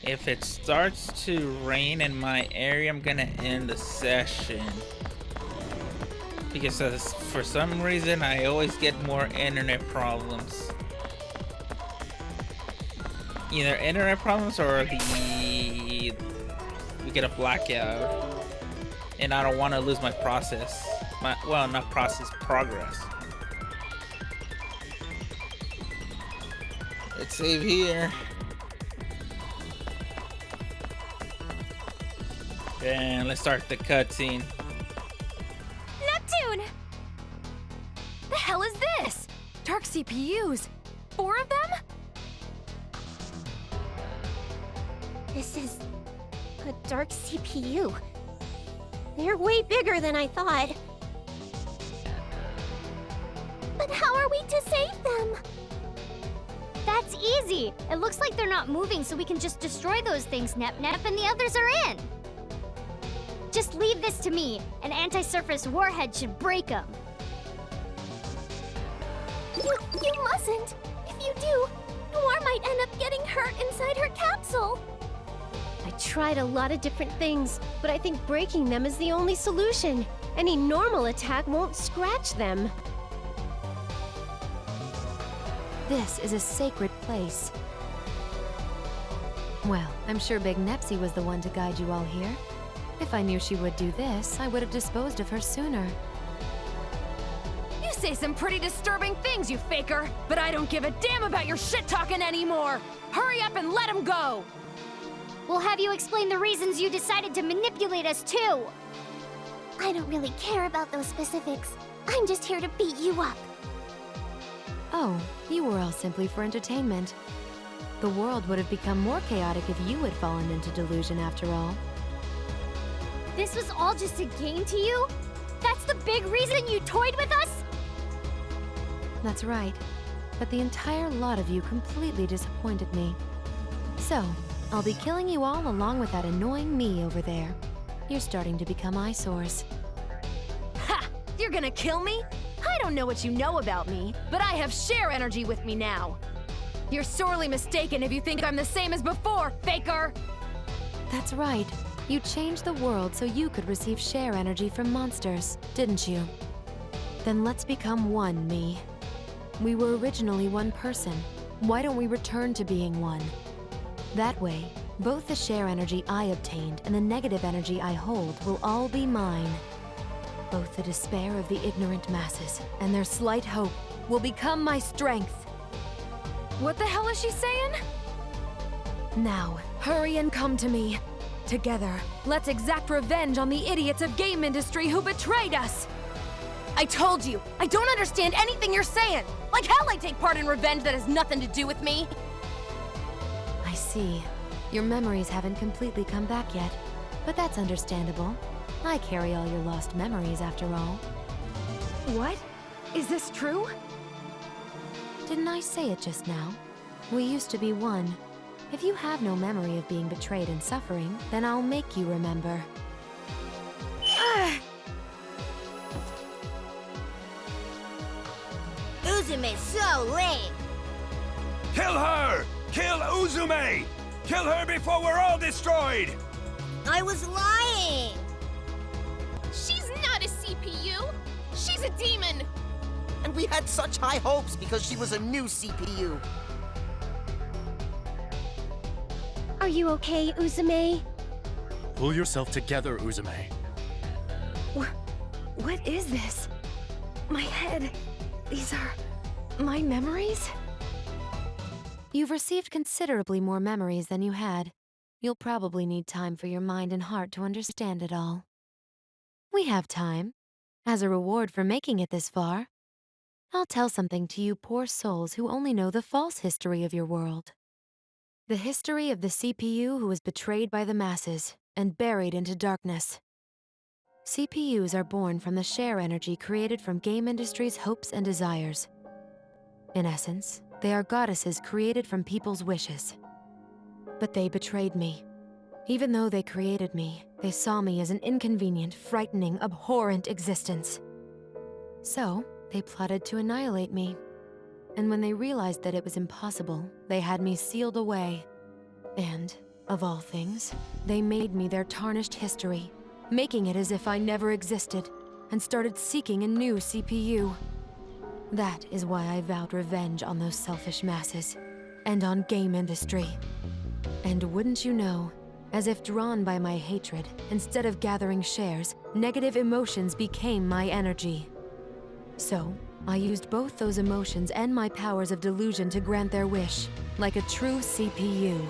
If it starts to rain in my area, I'm gonna end the session. Because for some reason, I always get more internet problems. Either internet problems or we get a blackout. And I don't want to lose my process. Well, not process, progress. Let's save here. And let's start the cutscene. Neptune! The hell is this? Dark CPUs. 4 of them? This is a dark CPU. They're way bigger than I thought. But how are we to save them? That's easy. It looks like they're not moving, so we can just destroy those things, Nep-Nep, and the others are in. Just leave this to me. An anti-surface warhead should break them. You mustn't. If you do, Noir might end up getting hurt inside her capsule. I tried a lot of different things, but I think breaking them is the only solution. Any normal attack won't scratch them. This is a sacred place. Well, I'm sure Big Nepsy was the one to guide you all here. If I knew she would do this, I would have disposed of her sooner. You say some pretty disturbing things, you faker, but I don't give a damn about your shit-talking anymore! Hurry up and let him go! We'll have you explain the reasons you decided to manipulate us, too. I don't really care about those specifics. I'm just here to beat you up. Oh, you were all simply for entertainment. The world would have become more chaotic if you had fallen into delusion after all. This was all just a game to you? That's the big reason you toyed with us? That's right. But the entire lot of you completely disappointed me. So, I'll be killing you all along with that annoying me over there. You're starting to become eyesores. Ha! You're gonna kill me? I don't know what you know about me, but I have share energy with me now. You're sorely mistaken if you think I'm the same as before, faker! That's right. You changed the world so you could receive share energy from monsters, didn't you? Then let's become one, me. We were originally one person. Why don't we return to being one? That way, both the share energy I obtained and the negative energy I hold will all be mine. Both the despair of the ignorant masses and their slight hope will become my strength. What the hell is she saying? Now, hurry and come to me. Together, let's exact revenge on the idiots of game industry who betrayed us! I told you, I don't understand anything you're saying! Like hell I take part in revenge that has nothing to do with me! I see. Your memories haven't completely come back yet, but that's understandable. I carry all your lost memories after all. What? Is this true? Didn't I say it just now? We used to be one. If you have no memory of being betrayed and suffering, then I'll make you remember. Uzume's so lame. Kill her! Kill Uzume! Kill her before we're all destroyed! I was lying. She's not a CPU! She's a demon! And we had such high hopes because she was a new CPU. Are you okay, Uzume? Pull yourself together, Uzume. What is this? My head. These are my memories? You've received considerably more memories than you had. You'll probably need time for your mind and heart to understand it all. We have time. As a reward for making it this far, I'll tell something to you poor souls who only know the false history of your world. The history of the CPU who was betrayed by the masses and buried into darkness. CPUs are born from the share energy created from game industry's hopes and desires. In essence, they are goddesses created from people's wishes. But they betrayed me. Even though they created me, they saw me as an inconvenient, frightening, abhorrent existence. So, they plotted to annihilate me. And when they realized that it was impossible, they had me sealed away. And Of all things, they made me their tarnished history, making it as if I never existed, and started seeking a new CPU. That is why I vowed revenge on those selfish masses, and on game industry. And wouldn't you know, as if drawn by my hatred, instead of gathering shares, negative emotions became my energy. So, I used both those emotions and my powers of delusion to grant their wish, like a true CPU.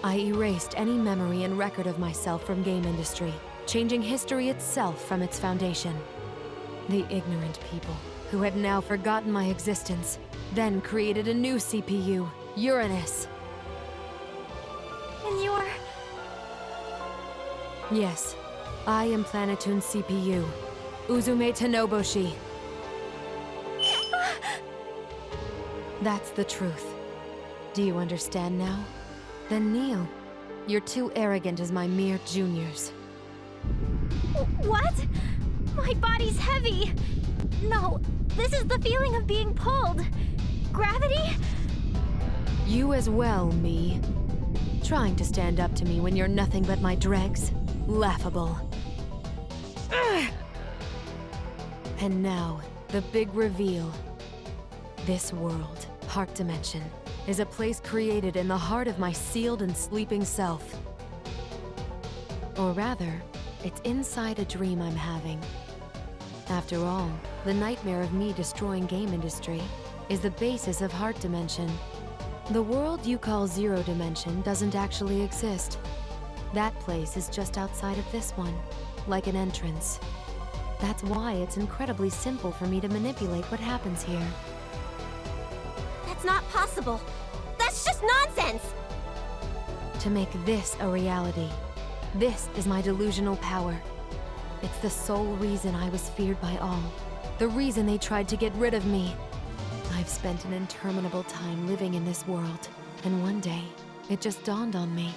I erased any memory and record of myself from game industry, changing history itself from its foundation. The ignorant people, who had now forgotten my existence, then created a new CPU, Uranus. And you're... Yes, I am Planetoon's CPU, Uzume Tenoboshi. That's the truth. Do you understand now? Then kneel. You're too arrogant as my mere juniors. What? My body's heavy. No, this is the feeling of being pulled. Gravity? You as well, me. Trying to stand up to me when you're nothing but my dregs? Laughable. Ugh. And now, the big reveal. This world, Heart Dimension, is a place created in the heart of my sealed and sleeping self. Or rather, it's inside a dream I'm having. After all, the nightmare of me destroying game industry is the basis of Heart Dimension. The world you call Zero Dimension doesn't actually exist. That place is just outside of this one, like an entrance. That's why it's incredibly simple for me to manipulate what happens here. That's not possible. That's just nonsense! To make this a reality, this is my delusional power. It's the sole reason I was feared by all. The reason they tried to get rid of me. I've spent an interminable time living in this world, and one day, it just dawned on me.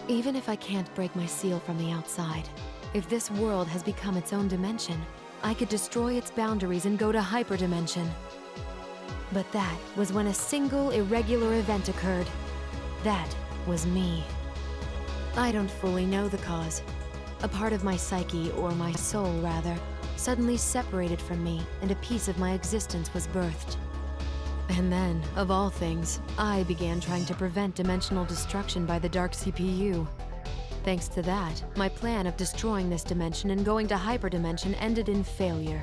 Even if I can't break my seal from the outside, if this world has become its own dimension, I could destroy its boundaries and go to hyperdimension. But that was when a single irregular event occurred. That was me. I don't fully know the cause. A part of my psyche, or my soul rather, suddenly separated from me, and a piece of my existence was birthed. And then, of all things, I began trying to prevent dimensional destruction by the Dark CPU. Thanks to that, my plan of destroying this dimension and going to hyperdimension ended in failure.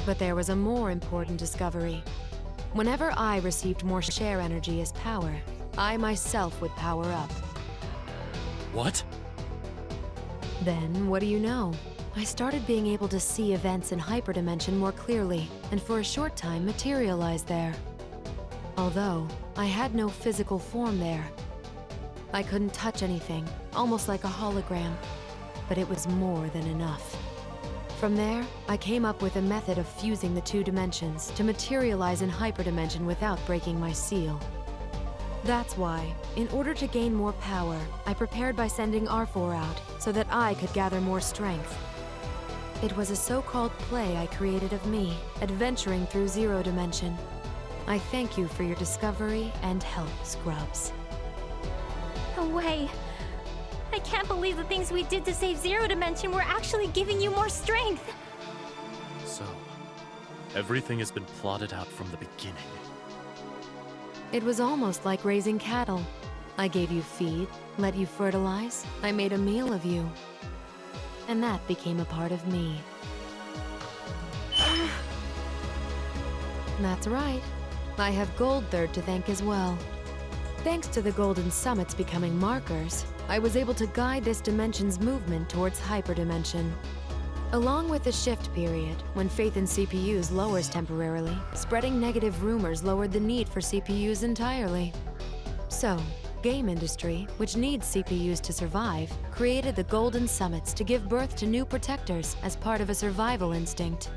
But there was a more important discovery. Whenever I received more share energy as power, I myself would power up. What? Then, what do you know? I started being able to see events in hyperdimension more clearly, and for a short time materialize there. Although, I had no physical form there. I couldn't touch anything, almost like a hologram, but it was more than enough. From there, I came up with a method of fusing the two dimensions to materialize in hyperdimension without breaking my seal. That's why, in order to gain more power, I prepared by sending R4 out so that I could gather more strength. It was a so-called play I created of me, adventuring through Zero Dimension. I thank you for your discovery and help, Scrubs. No way. I can't believe the things we did to save Zero Dimension were actually giving you more strength. So, everything has been plotted out from the beginning. It was almost like raising cattle. I gave you feed, let you fertilize, I made a meal of you. And that became a part of me. That's right. I have Gold Third to thank as well. Thanks to the Golden Summits becoming markers, I was able to guide this dimension's movement towards hyperdimension. Along with the shift period, when faith in CPUs lowers temporarily, spreading negative rumors lowered the need for CPUs entirely. So, game industry, which needs CPUs to survive, created the Golden Summits to give birth to new protectors as part of a survival instinct.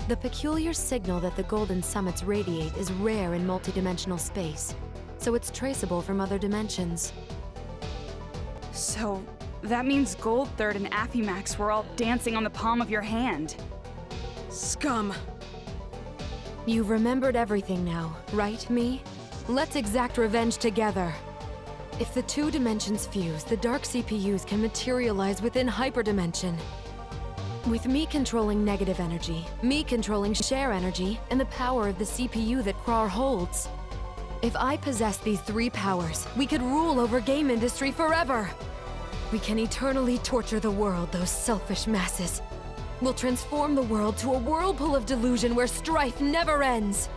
The peculiar signal that the Golden Summits radiate is rare in multidimensional space, so it's traceable from other dimensions. So, that means Gold Third and Affymax were all dancing on the palm of your hand. Scum! You've remembered everything now, right, me? Let's exact revenge together. If the two dimensions fuse, the dark CPUs can materialize within hyperdimension. With me controlling negative energy, me controlling share energy, and the power of the CPU that Krar holds. If I possess these three powers, we could rule over game industry forever. We can eternally torture the world, those selfish masses. We'll transform the world to a whirlpool of delusion where strife never ends.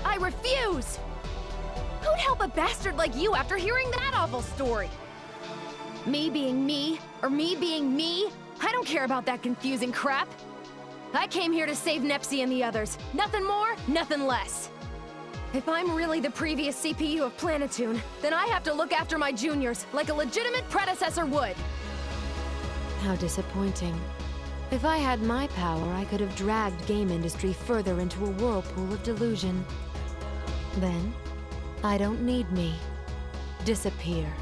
I refuse! Who'd help a bastard like you after hearing that awful story? Me being me, or me being me? I don't care about that confusing crap. I came here to save Nepsi and the others. Nothing more, nothing less. If I'm really the previous CPU of Planetoon, then I have to look after my juniors like a legitimate predecessor would. How disappointing. If I had my power, I could have dragged game industry further into a whirlpool of delusion. Then, I don't need me. Disappear.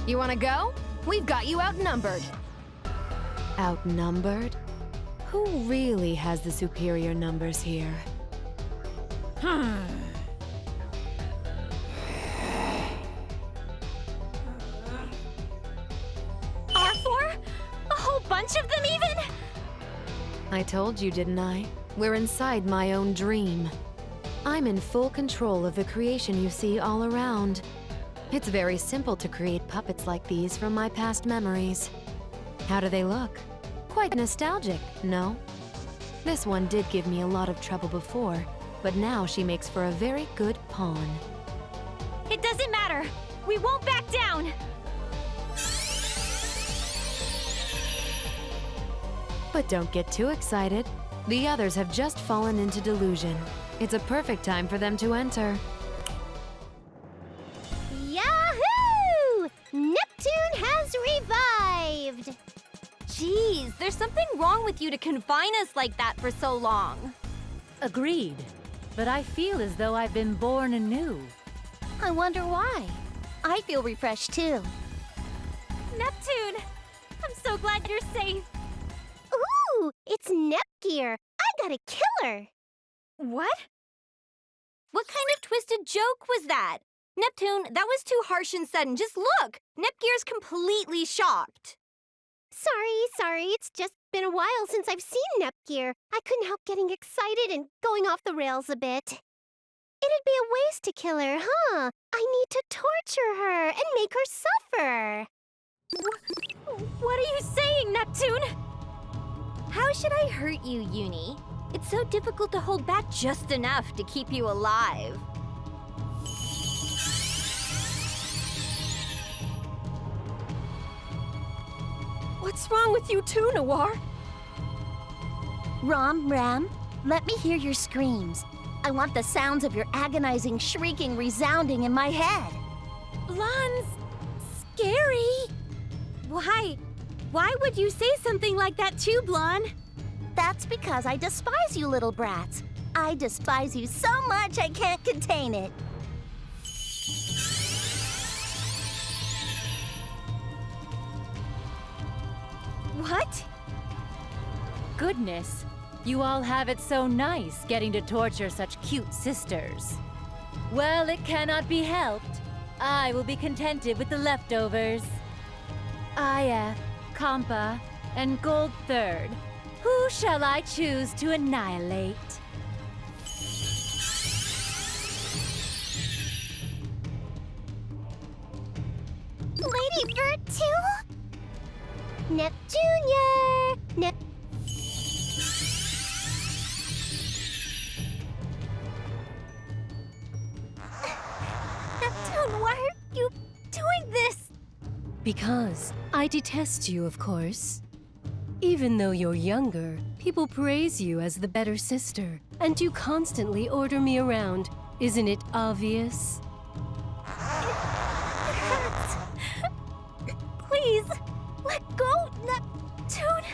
You wanna go? We've got you outnumbered. Outnumbered? Who really has the superior numbers here? R4? A whole bunch of them even? I told you, didn't I? We're inside my own dream. I'm in full control of the creation you see all around. It's very simple to create puppets like these from my past memories. How do they look? Quite nostalgic, no? This one did give me a lot of trouble before, but now she makes for a very good pawn. It doesn't matter. We won't back down. But don't get too excited. The others have just fallen into delusion. It's a perfect time for them to enter. Yahoo! Neptune has revived! Jeez, there's something wrong with you to confine us like that for so long. Agreed. But I feel as though I've been born anew. I wonder why. I feel refreshed too. Neptune! I'm so glad you're safe. Ooh, it's Nepgear. I got a killer. What? What kind of twisted joke was that? Neptune, that was too harsh and sudden. Just look! Nepgear's completely shocked. Sorry. It's just been a while since I've seen Nepgear. I couldn't help getting excited and going off the rails a bit. It'd be a waste to kill her, huh? I need to torture her and make her suffer. What are you saying, Neptune? How should I hurt you, Uni? It's so difficult to hold back just enough to keep you alive. What's wrong with you too, Noir? Ram, let me hear your screams. I want the sounds of your agonizing shrieking resounding in my head. Blonde's scary. Why? Why would you say something like that too, Blonde? That's because I despise you little brats. I despise you so much I can't contain it. What? Goodness, you all have it so nice getting to torture such cute sisters. Well, it cannot be helped. I will be contented with the leftovers. Aya, Kampa, and Gold Third. Who shall I choose to annihilate? Lady Bird too? Nep Junior! Neptune, why are you doing this? Because I detest you, of course. Even though you're younger, people praise you as the better sister, and you constantly order me around. Isn't it obvious? It hurts. Please, let go, Neptune.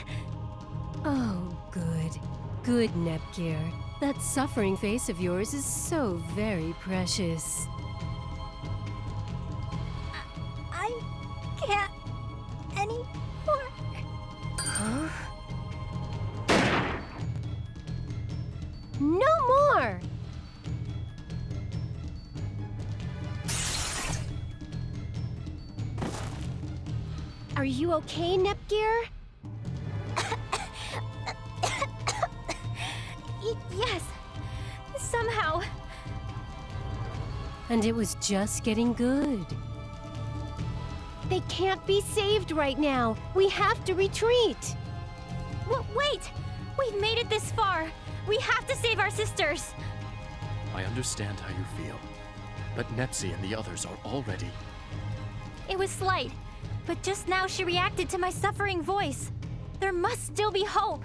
Oh, good. Good, Nepgear. That suffering face of yours is so very precious. I can't anymore. Huh? No more! Are you okay, Nepgear? Yes. Somehow. And it was just getting good. They can't be saved right now. We have to retreat. Wait! We've made it this far. We have to save our sisters. I understand how you feel, but Nepsi and the others are already... It was slight, but just now she reacted to my suffering voice. There must still be hope.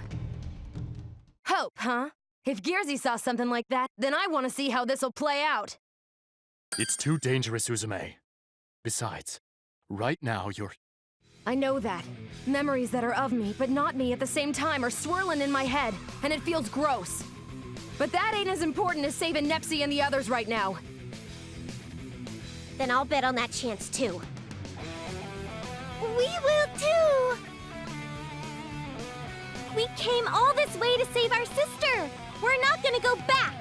Hope, huh? If Gearsy saw something like that, then I want to see how this'll play out. It's too dangerous, Uzume. Besides, right now you're... I know that. Memories that are of me, but not me at the same time, are swirling in my head, and it feels gross. But that ain't as important as saving Nepsi and the others right now. Then I'll bet on that chance too. We will too! We came all this way to save our sister! We're not gonna go back!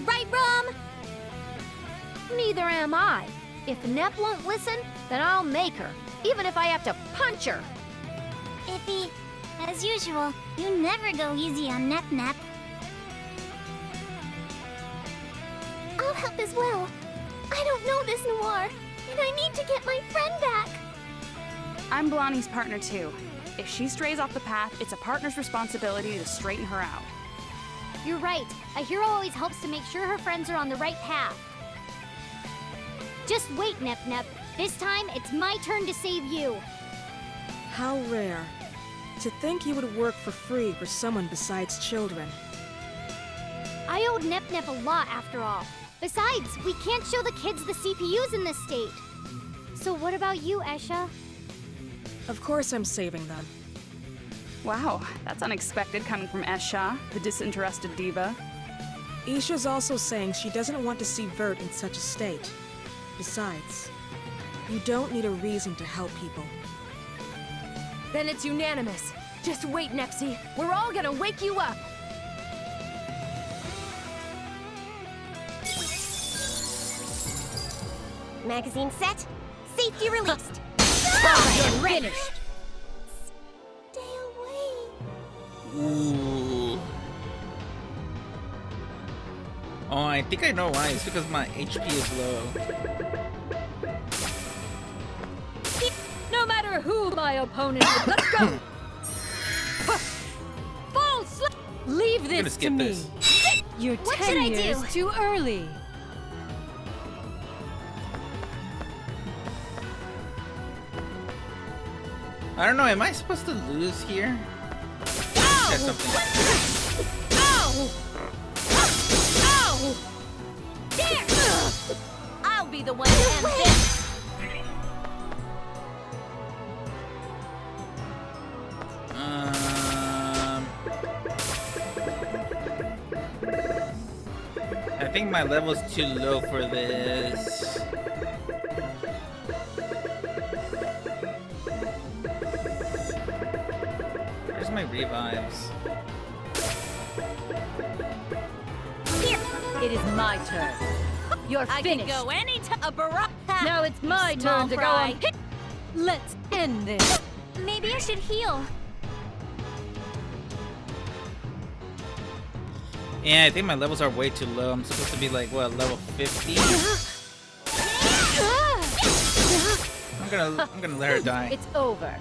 Right, Rum? Neither am I. If Nep won't listen, then I'll make her, even if I have to punch her. Iffy, as usual, you never go easy on Nep. I'll help as well. I don't know this Noir, and I need to get my friend back. I'm Blondie's partner too. If she strays off the path, it's a partner's responsibility to straighten her out. You're right. A hero always helps to make sure her friends are on the right path. Just wait, Nep. This time, it's my turn to save you. How rare. To think you would work for free for someone besides children. I owed Nep a lot, after all. Besides, we can't show the kids the CPUs in this state. So what about you, Esha? Of course I'm saving them. Wow, that's unexpected coming from Esha, the disinterested diva. Isha's also saying she doesn't want to see Vert in such a state. Besides, you don't need a reason to help people. Then it's unanimous. Just wait, Nepsi. We're all gonna wake you up. Magazine set. Safety released. You're finished. Stay away. Ooh. Oh, I think I know why. It's because my HP is low. No matter who my opponent is, let's go! False! Leave this to me. You're What 10 should I years do? too early. I don't know. Am I supposed to lose here? There's something. Ow! Ow! There! I'll be the one to end this. I think my level's too low for this. Where's my revives? Here. It is my turn. You're finished. I can go any time. Now it's my turn to go on. Let's end this. Maybe I should heal. Yeah, I think my levels are way too low. I'm supposed to be like, what, level 50? I'm gonna let her die. It's over.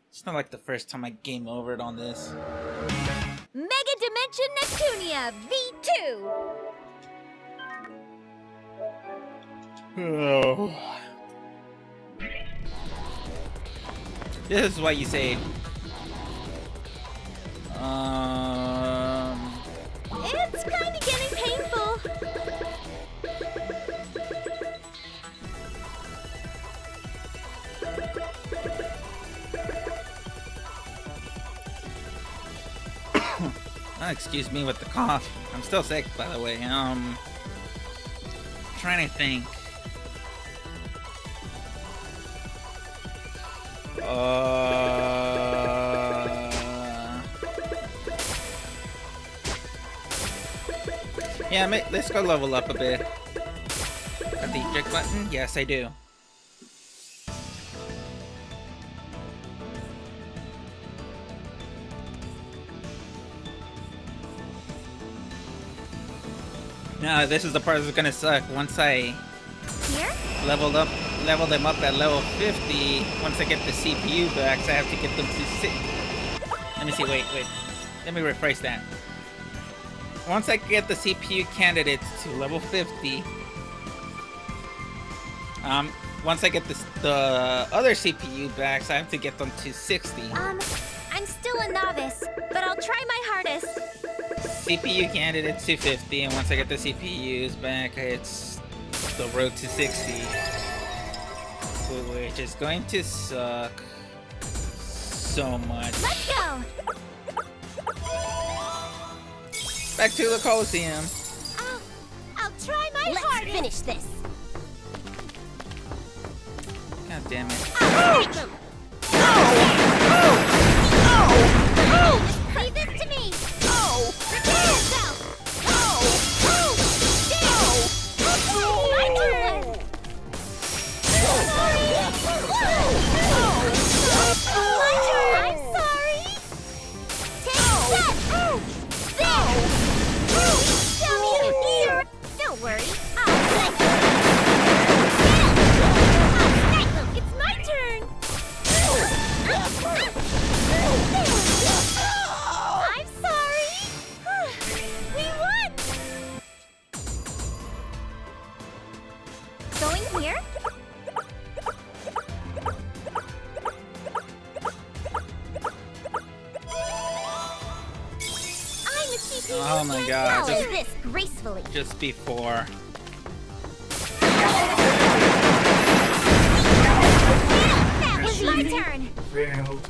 It's not like the first time I game overed on this. Megadimension Neptunia V2. Oh. This is what you say. It's kind of getting painful. Excuse me with the cough. I'm still sick, by the way. Trying to think. Yeah, let's go level up a bit. Got the eject button? Yes, I do. No, this is the part that's gonna suck. Once I level them up at level 50, once I get the CPU back, so I have to get them to 6. Let me see, wait. Let me rephrase that. Once I get the CPU candidates to level 50, once I get the other CPU back, so I have to get them to 60. I'm still a novice, but I'll try my hardest. CPU candidates to 50, and once I get the CPUs back, it's the road to 60. Which is going to suck so much. Let's go! Back to the Coliseum. I'll try my hardest. Let's finish this. God damn it. Leave this to me. My turn. I'm sorry. Take that. There. Here. Don't worry. I'll snipe them. It's my turn. I'm sorry. We won. Going here? I'm a CPU. Oh my god. How is this gracefully? Just before. That was my turn. Failed.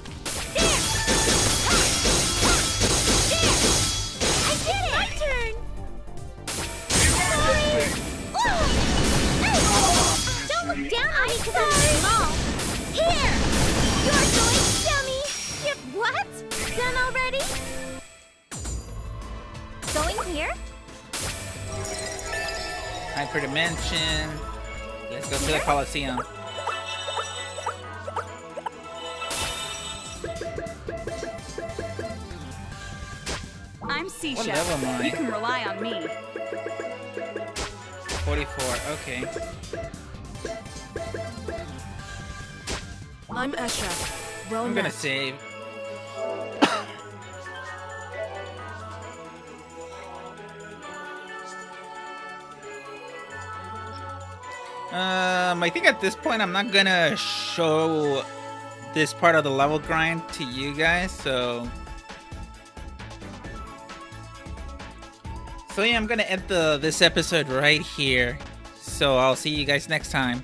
I did it! My turn! Don't look down on me because I'm small. Here! You're going dummy! Yep, what? Done already? Going here? Hyperdimension. Let's go to the Coliseum. I'm Seisha. What level am I? You can rely on me. 44, okay. I'm Esha. Well I'm gonna met. save. I think at this point I'm not gonna show this part of the level grind to you guys, so yeah, I'm gonna end this episode right here. So I'll see you guys next time.